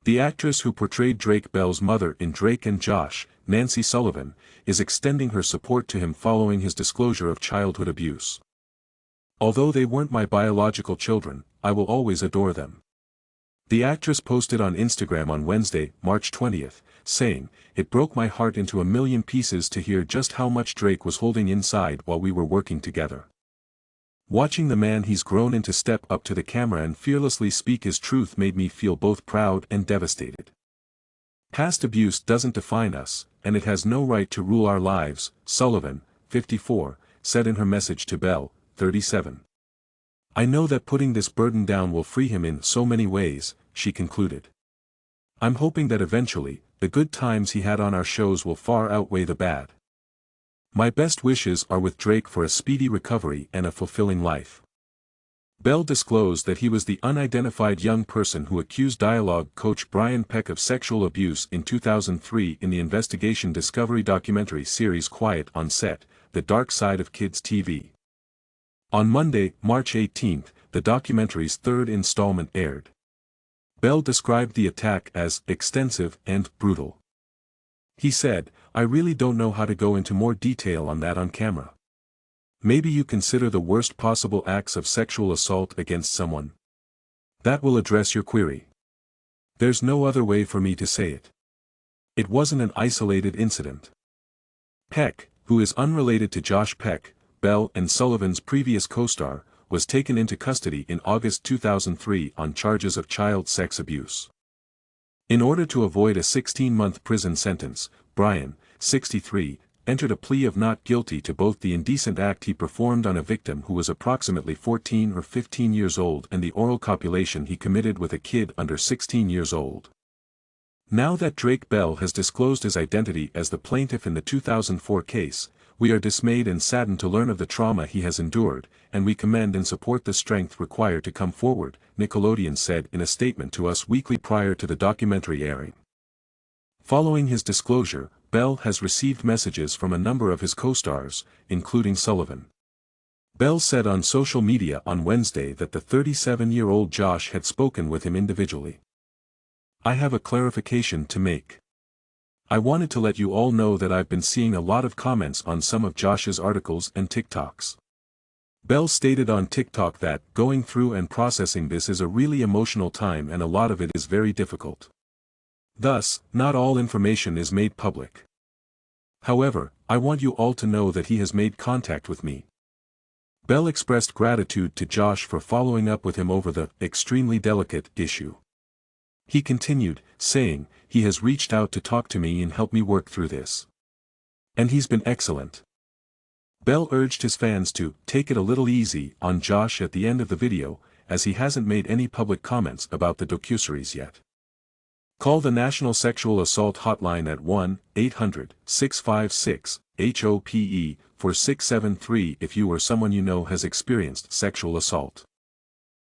The actress who portrayed Drake Bell's mother in Drake and Josh, Nancy Sullivan, is extending her support to him following his disclosure of childhood abuse. "Although they weren't my biological children, I will always adore them." The actress posted on Instagram on Wednesday, March 20th, saying, "It broke my heart into a million pieces to hear just how much Drake was holding inside while we were working together. Watching the man he's grown into step up to the camera and fearlessly speak his truth made me feel both proud and devastated. Past abuse doesn't define us, and it has no right to rule our lives," Sullivan, 54, said in her message to Bell, 37. "I know that putting this burden down will free him in so many ways," she concluded. "I'm hoping that eventually, the good times he had on our shows will far outweigh the bad. My best wishes are with Drake for a speedy recovery and a fulfilling life." Bell disclosed that he was the unidentified young person who accused dialogue coach Brian Peck of sexual abuse in 2003 in the investigation Discovery documentary series Quiet on Set, The Dark Side of Kids TV. On Monday, March 18, the documentary's third installment aired. Bell described the attack as extensive and brutal. He said, "I really don't know how to go into more detail on that on camera. Maybe you consider the worst possible acts of sexual assault against someone. That will address your query. There's no other way for me to say it. It wasn't an isolated incident." Peck, who is unrelated to Josh Peck, Bell and Sullivan's previous co-star, was taken into custody in August 2003 on charges of child sex abuse. In order to avoid a 16-month prison sentence, Brian, 63, entered a plea of not guilty to both the indecent act he performed on a victim who was approximately 14 or 15 years old and the oral copulation he committed with a kid under 16 years old. Now that Drake Bell has disclosed his identity as the plaintiff in the 2004 case, "We are dismayed and saddened to learn of the trauma he has endured, and we commend and support the strength required to come forward," Nickelodeon said in a statement to Us Weekly prior to the documentary airing. Following his disclosure, Bell has received messages from a number of his co-stars, including Sullivan. Bell said on social media on Wednesday that the 37-year-old Josh had spoken with him individually. "I have a clarification to make. I wanted to let you all know that I've been seeing a lot of comments on some of Josh's articles and TikToks." Bell stated on TikTok that going through and processing this is a really emotional time and a lot of it is very difficult. Thus, not all information is made public. However, I want you all to know that he has made contact with me. Bell expressed gratitude to Josh for following up with him over the extremely delicate issue. He continued, saying, "He has reached out to talk to me and help me work through this. And he's been excellent." Bell urged his fans to take it a little easy on Josh at the end of the video, as he hasn't made any public comments about the docuseries yet. Call the National Sexual Assault Hotline at 1-800-656-HOPE for 673 if you or someone you know has experienced sexual assault.